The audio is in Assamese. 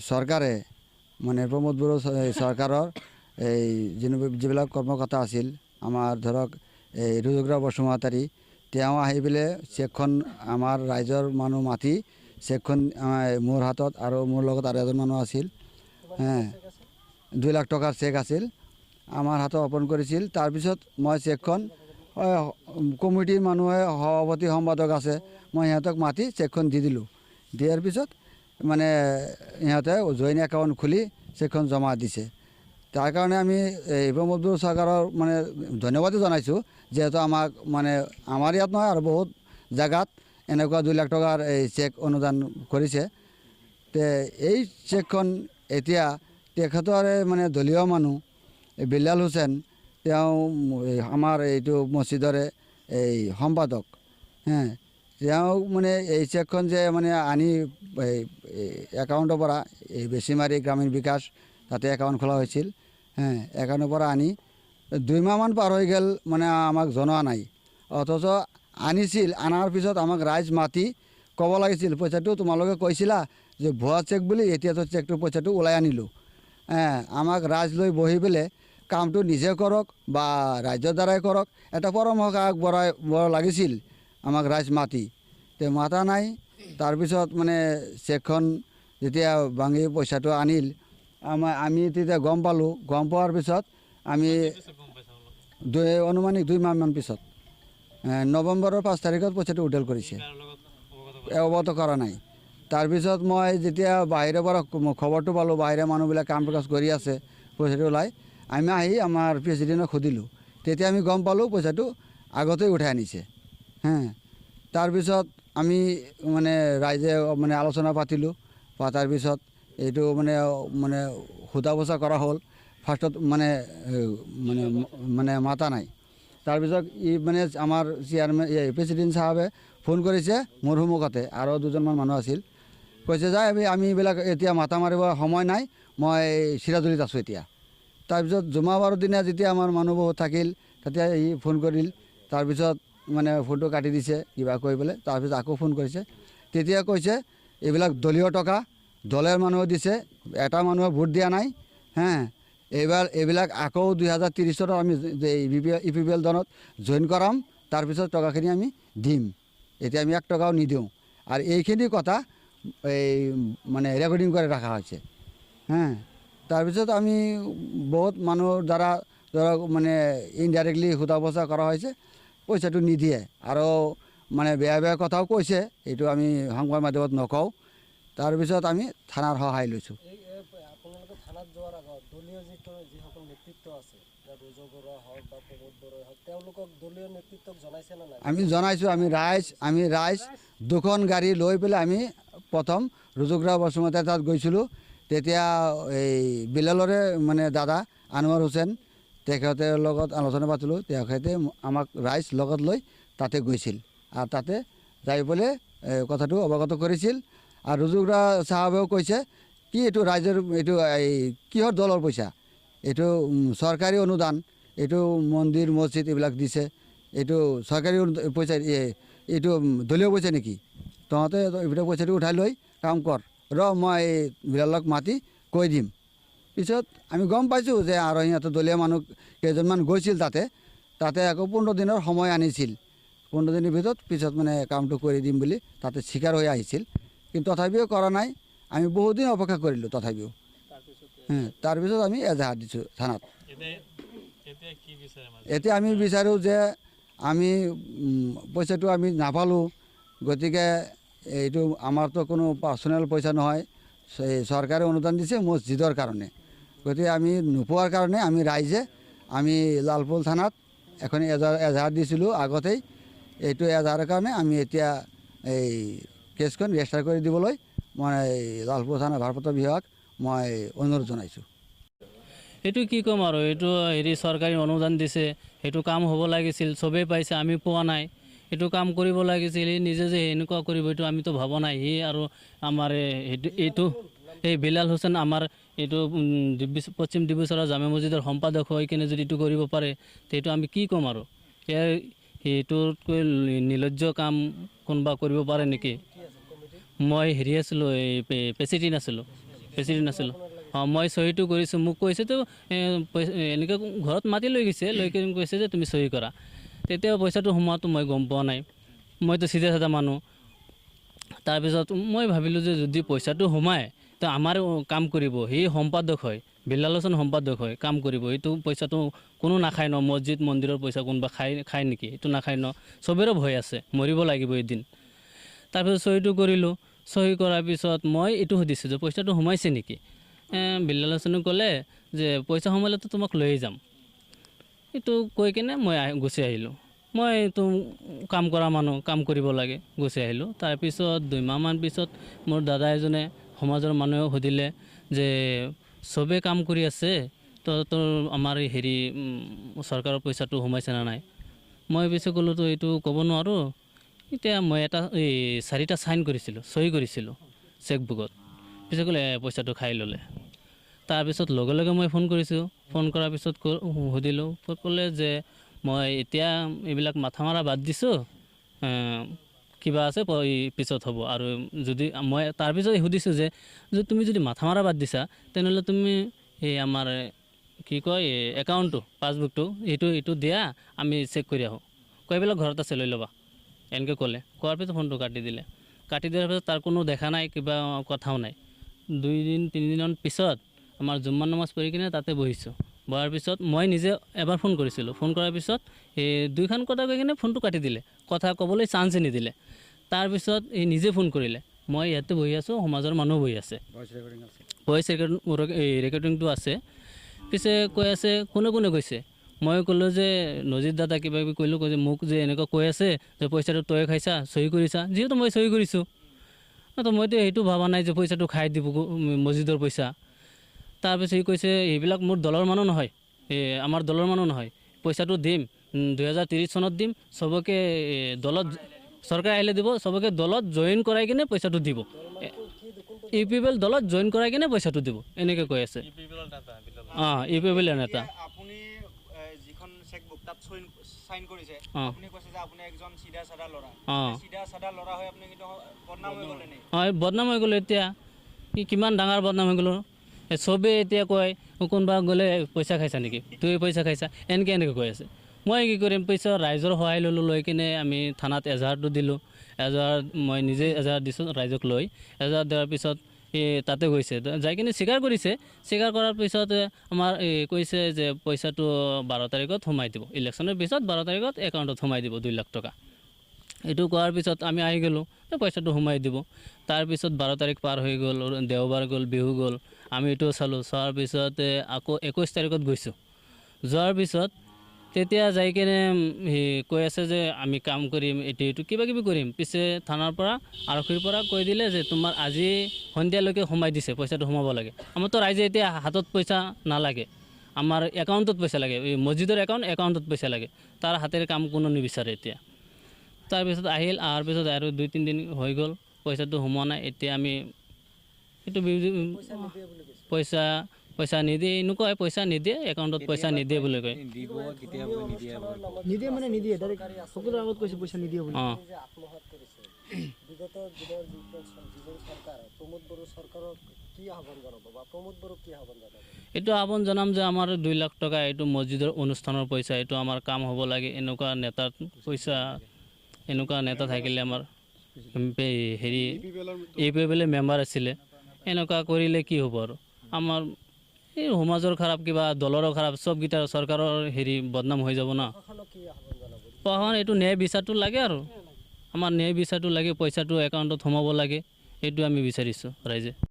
চৰকাৰে মানে প্ৰমোদ বড়ো চৰকাৰৰ এই যিবিলাক কৰ্মকৰ্তা আছিল আমাৰ ধৰক এই ৰুজুগ্ৰা বসুমতাৰী তেওঁ আহি পেলাই চেকখন আমাৰ ৰাইজৰ মানুহ মাতি চেকখন মোৰ হাতত আৰু মোৰ লগত আৰু এজন মানুহ আছিল 2 লাখ টকাৰ চেক আছিল আমাৰ হাতত অৰ্পণ কৰিছিল। তাৰপিছত মই চেকখন কমিটিৰ মানুহে সভাপতি সম্পাদক আছে মই সিহঁতক মাতি চেকখন দি দিলোঁ। দিয়াৰ পিছত মানে ইহঁতে জইন একাউণ্ট খুলি চেকখন জমা দিছে। তাৰ কাৰণে আমি এই প্ৰমোদ বড়ো চৰকাৰৰ মানে ধন্যবাদো জনাইছোঁ যিহেতু আমাক মানে আমাৰ ইয়াত নহয় আৰু বহুত জেগাত এনেকুৱা 2 লাখ টকাৰ এই চেক অনুদান কৰিছে। তে এই চেকখন এতিয়া তেখেতৰে মানে দলীয় মানুহ বিলাল হুছেইন তেওঁ আমাৰ এইটো মছজিদৰে এই সম্পাদক তেওঁ মানে এই চেকখন যে মানে আনি একাউণ্টৰ পৰা এই বেছিমাৰি গ্ৰামীণ বিকাশ তাতে একাউণ্ট খোলা হৈছিল একাউণ্টৰ পৰা আনি 2 মাহমান পাৰ হৈ গ'ল মানে আমাক জনোৱা নাই। অথচ আনিছিল আনাৰ পিছত আমাক ৰাইজ মাতি ক'ব লাগিছিল পইচাটো তোমালোকে কৈছিলা যে ভুৱা চেক বুলি এতিয়াতো চেকটো পইচাটো ওলাই আনিলোঁ। আমাক ৰাইজ লৈ বহি পেলাই কামটো নিজে কৰক বা ৰাইজৰ দ্বাৰাই কৰক এটা পৰামৰ্শ আগবঢ়াব লাগিছিল আমাক ৰাইজ মাতি তে মাতা নাই। তাৰপিছত মানে চেকখন যেতিয়া ভাঙি পইচাটো আনিল আমি তেতিয়া গম পালোঁ। গম পোৱাৰ পিছত আমি অনুমানিক 2 মাহমান পিছত নৱেম্বৰৰ 5 তাৰিখত পইচাটো উদ্ধাৰ কৰিছে অৱগত কৰা নাই। তাৰপিছত মই যেতিয়া বাহিৰৰ পৰা খবৰটো পালোঁ বাহিৰা মানুহবিলাক কাম প্ৰকাশ কৰি আছে পইচাটো ওলাই আমি আহি আমাৰ প্ৰেচিডেণ্টক সুধিলোঁ তেতিয়া আমি গম পালোঁ পইচাটো আগতেই উঠাই আনিছে। তাৰপিছত আমি মানে ৰাইজে মানে আলোচনা পাতিলোঁ পাতাৰ পিছত এইটো মানে সোধা পোছা কৰা হ'ল। ফাৰ্ষ্টত মানে মানে মানে মাতা নাই। তাৰপিছত মানে আমাৰ চেয়াৰমেন প্ৰেচিডেণ্ট চাহাবে ফোন কৰিছে মোৰ সন্মুখতে আৰু 2জনমান মানুহ আছিল কৈছে যে আমি এইবিলাক এতিয়া মাতা মাৰিব সময় নাই মই চিৰাজুলিত আছোঁ এতিয়া। তাৰপিছত জুমাবাৰৰ দিনা যেতিয়া আমাৰ মানুহ বহুত থাকিল তেতিয়া সি ফোন কৰিল তাৰপিছত মানে ফোনটো কাটি দিছে কিবা কৈ পেলাই তাৰপিছত আকৌ ফোন কৰিছে তেতিয়া কৈছে এইবিলাক দলীয় টকা দলৰ মানুহে দিছে এটা মানুহে ভোট দিয়া নাই এইবাৰ এইবিলাক আকৌ 2030 আমি EPPL দলত জইন কৰাম তাৰপিছত টকাখিনি আমি দিম এতিয়া আমি 1 টকাও নিদিওঁ। আৰু এইখিনি কথা এই মানে ৰেকৰ্ডিং কৰি ৰখা হৈছে তাৰপিছত আমি বহুত মানুহৰ দ্বাৰা ধৰক মানে ইনডাইৰেক্টলি সোধা পোছা কৰা হৈছে পইচাটো নিদিয়ে আৰু মানে বেয়া বেয়া কথাও কৈছে এইটো আমি সংবাদ মাধ্যমত নকওঁ। তাৰপিছত আমি থানাৰ সহায় লৈছোঁ। আপোনালোকে থানাত যোৱাৰ আগত দলীয় যিসকল নেতৃত্ব আছে ৰুজু বৰুৱা হওক বা প্ৰমোদ বড়োই হওক তেওঁলোকক দলীয় নেতৃত্বক জনাইছে নে নাই? আমি জনাইছোঁ। আমি ৰাইজ 2খন গাড়ী লৈ পেলাই আমি প্ৰথম ৰুজুগ্ৰা বসুমতাৰী তাত গৈছিলোঁ। তেতিয়া এই বিলালৰে মানে দাদা আনোৱাৰ হুছেইন তেখেতৰ লগত আলোচনা পাতিলোঁ। তেখেতে আমাক ৰাইজ লগত লৈ তাতে গৈছিল আৰু তাতে যাই পেলাই কথাটো অৱগত কৰিছিল। আৰু ৰুজুগ্ৰা চাহাবেও কৈছে কি এইটো ৰাইজৰ এইটো এই কিহৰ দলৰ পইচা এইটো চৰকাৰী অনুদান এইটো মন্দিৰ মছজিদ এইবিলাক দিছে এইটো চৰকাৰী পইচা এইটো দলীয় পইচা নেকি তহঁতে এইবিলাক পইচাটো উঠাই লৈ কাম কৰ মই বিলালক মাতি কৈ দিম। পিছত আমি গম পাইছোঁ যে আৰু সিহঁতৰ দলীয় মানুহ কেইজনমান গৈছিল তাতে আকৌ 15 দিনৰ সময় আনিছিল 15 দিনৰ ভিতৰত পিছত মানে কামটো কৰি দিম বুলি তাতে স্বীকাৰ হৈ আহিছিল কিন্তু তথাপিও কৰা নাই। আমি বহুদিন অপেক্ষা কৰিলোঁ তথাপিও তাৰপিছত আমি এজাহাৰ দিছোঁ থানাত। এতিয়া আমি বিচাৰোঁ যে আমি পইচাটো আমি নাপালোঁ গতিকে এইটো আমাৰতো কোনো পাৰ্চনেল পইচা নহয় চৰকাৰে অনুদান দিছে মছজিদৰ কাৰণে গতিকে আমি নোপোৱাৰ কাৰণে আমি ৰাইজে আমি লালপুৰ থানাত এখন এজাহাৰ দিছিলোঁ আগতেই। এইটো এজাহাৰৰ কাৰণে আমি এতিয়া এই কেছখন ৰেজিষ্টাৰ কৰি দিবলৈ মই লালপুৰ থানা ভাৰপ্ৰাপ্ত বিভাগ মই অনুৰোধ জনাইছোঁ। এইটো কি ক'ম আৰু এইটো চৰকাৰী অনুদান দিছে সেইটো কাম হ'ব লাগিছিল চবেই পাইছে আমি পোৱা নাই। এইটো কাম কৰিব লাগিছিল নিজে যে এনেকুৱা কৰিব এইটো আমিতো ভবা নাই। সি আৰু আমাৰ এইটো এই বিলাল হুছেইন আমাৰ এইটো পশ্চিম ডিব্ৰুচৰা জামে মছজিদৰ সম্পাদক হৈ কিনে যদি এইটো কৰিব পাৰে সেইটো আমি কি ক'ম আৰু সেইটোতকৈ নিৰ্লজ্জ কাম কোনোবা কৰিব পাৰে নেকি? মই আছিলোঁ এই প্ৰেচিডেণ্ট আছিলোঁ। বেছি দিন নাছিলোঁ মই চহীটো কৰিছোঁ মোক কৈছেতো এনেকৈ ঘৰত মাতি লৈ গৈছে লৈ কিনে কৈছে যে তুমি চহী কৰা তেতিয়া পইচাটো সোমোৱাটো মই গম পোৱা নাই মইতো চিধা চাধা মানুহ তাৰপিছত মই ভাবিলোঁ যে যদি পইচাটো সোমায় তো আমাৰ কাম কৰিব সি সম্পাদক হয় বিল্লালোচন সম্পাদক হয় কাম কৰিব এইটো পইচাটো কোনো নাখায় ন মছজিদ মন্দিৰৰ পইচা কোনোবা খায় নেকি এইটো নাখায় ন চবৰে ভয় আছে মৰিব লাগিব এদিন তাৰপিছত চহীটো কৰিলোঁ চহী কৰাৰ পিছত মই এইটো সুধিছোঁ যে পইচাটো সোমাইছে নেকি বিল্লালোচনে ক'লে যে পইচা সোমালেতো তোমাক লৈয়ে যাম এইটো কৈ কিনে মই গুচি আহিলোঁ মই এইটো কাম কৰা মানুহ কাম কৰিব লাগে গুচি আহিলোঁ তাৰপিছত 2 মাহমান পিছত মোৰ দাদা এজনে সমাজৰ মানুহে সুধিলে যে চবেই কাম কৰি আছে তোৰ আমাৰ হেৰি চৰকাৰৰ পইচাটো সোমাইছে নে নাই মই পিছে ক'লোতো এইটো ক'ব নোৱাৰোঁ এতিয়া মই এটা 4টা চাইন কৰিছিলোঁ চহী কৰিছিলোঁ চেকবুকত পিছে ক'লে পইচাটো খাই ল'লে তাৰপিছত লগে লগে মই ফোন কৰিছোঁ ফোন কৰাৰ পিছত সুধিলোঁ ক'লে যে মই এতিয়া এইবিলাক মাথা মাৰা বাদ দিছোঁ কিবা আছে পিছত হ'ব আৰু যদি মই তাৰপিছত সুধিছোঁ যে তুমি যদি মাথা মাৰা বাদ দিছা তেনেহ'লে তুমি এই আমাৰ কি কয় একাউণ্টটো পাছবুকটো এইটো দিয়া আমি চেক কৰি আহোঁ কৈ পেলাই ঘৰত আছে লৈ ল'বা এনেকৈ ক'লে কোৱাৰ পিছত ফোনটো কাটি দিলে কাটি দিয়াৰ পিছত তাৰ কোনো দেখা নাই কিবা কথাও নাই 2-3 দিনৰ পিছত আমাৰ জুম্মা নামাজ পঢ়ি কিনে তাতে বহিছোঁ বহাৰ পিছত মই নিজে এবাৰ ফোন কৰিছিলোঁ ফোন কৰাৰ পিছত এই 2খন কথা কৈ কিনে ফোনটো কাটি দিলে কথা ক'বলৈ চান্সে নিদিলে তাৰপিছত নিজে ফোন কৰিলে মই ইয়াতে বহি আছোঁ সমাজৰ মানুহ বহি আছে ভইচ ৰেকৰ্ডিংটো আছে পিছে কৈ আছে কোনে কোনে কৈছে মই ক'লোঁ যে নজিৰ দাদা কিবা কিবি ক'লোঁ যে মোক যে এনেকুৱা কৈ আছে যে পইচাটো তই খাইছা চহী কৰিছা যিহেতু মই চহী কৰিছোঁ তো মইতো সেইটো ভবা নাই যে পইচাটো খাই দিব মছজিদৰ পইচা তাৰপিছত সি কৈছে এইবিলাক মোৰ দলৰ মানুহ নহয় আমাৰ দলৰ মানুহ নহয় পইচাটো দিম 2030 চনত দিম চবকে দলত চৰকাৰ আহিলে দিব চবকে দলত জইন কৰাই কিনে পইচাটো দিব ইউপিপিএল দলত জইন কৰাই কিনে পইচাটো দিব এনেকৈ কৈ আছে ইউপিপিএল নেতা আপুনি যিখন চেকবুক তাত সাইন কৰিছে আপুনি কৈছে যে আপুনি একজন সিধা সাদা ল'ৰা সিধা সাদা ল'ৰা হৈ আপুনি কিন্তু বদনাম হৈ গ'লে নে বদনাম হৈ গ'লো এতিয়া কিমান ডাঙৰ বদনাম হৈ গ'লো চবেই এতিয়া কয় কোনোবা গ'লে পইচা খাইছা নেকি তুই পইচা খাইছা এনেকৈ কৈ আছে মই কি কৰিম পইচা ৰাইজৰ সহায় ল'লোঁ লৈ কিনে আমি থানাত এজাহাৰটো দিলোঁ এজাহাৰ মই নিজে এজাহাৰ দিছোঁ ৰাইজক লৈ এজাহাৰ দিয়াৰ পিছত তাতে গৈছে যাই কিনে স্বীকাৰ কৰিছে স্বীকাৰ কৰাৰ পিছত আমাৰ কৈছে যে পইচাটো 12 তাৰিখত সোমাই দিব ইলেকশ্যনৰ পিছত 12 তাৰিখত একাউণ্টত সোমাই দিব 2 লাখ টকা এইটো কোৱাৰ পিছত আমি আহি গ'লোঁ পইচাটো সোমাই দিব তাৰপিছত 12 তাৰিখ পাৰ হৈ গ'ল দেওবাৰ গ'ল বিহু গ'ল আমি এইটো চালোঁ চোৱাৰ পিছত আকৌ 21 তাৰিখত গৈছোঁ যোৱাৰ পিছত তেতিয়া যাই কিনে কৈ আছে যে আমি কাম কৰিম এইটো কিবা কিবি কৰিম পিছে থানাৰ পৰা আৰক্ষীৰ পৰা কৈ দিলে যে তোমাৰ আজি সন্ধিয়ালৈকে সোমাই দিছে পইচাটো সোমাব লাগে আমাৰতো ৰাইজে এতিয়া হাতত পইচা নালাগে আমাৰ একাউণ্টত পইচা লাগে মছজিদৰ একাউণ্টত পইচা লাগে তাৰ হাতেৰে কাম কোনো নিবিচাৰে এতিয়া তাৰপিছত অহাৰ পিছত আৰু 2-3 দিন হৈ গ'ল পইচাটো সোমোৱা নাই এতিয়া আমি এইটো পইচা নিদিয়ে এনেকুৱা পইচা নিদিয়ে একাউণ্টত পইচা নিদিয়ে বুলি কয় নিদিয়ে মানে নিদিয়ে সকলোৰ আগত কৈছে পইচা নিদিয়ে বুলি আত্মহত্যা কৰিছে বিগত দিনৰ যিজন চৰকাৰ প্ৰমোদ বড়ো চৰকাৰক কি আহ্বান জনাব বা প্ৰমোদ বড়োক কি আহ্বান জনাব এইটো আহ্বান জনাম যে আমাৰ 2 লাখ টকা এইটো মছজিদৰ অনুষ্ঠানৰ পইচা এইটো আমাৰ কাম হ'ব লাগে এনেকুৱা নেতাৰ পইচা এনেকুৱা নেতা থাকিলে আমাৰ হেৰি ইউপিপিএল মেম্বাৰ আছিলে এনেকুৱা কৰিলে কি হ'ব আৰু আমাৰ এই সমাজৰ খাৰাপ কিবা দলৰো খাৰাপ চবকেইটা চৰকাৰৰ হেৰি বদনাম হৈ যাব না প্ৰশাসন এইটো ন্যায় বিচাৰটো লাগে আৰু আমাৰ ন্যায় বিচাৰটো লাগে পইচাটো একাউণ্টত সোমাব লাগে এইটো আমি বিচাৰিছোঁ ৰাইজে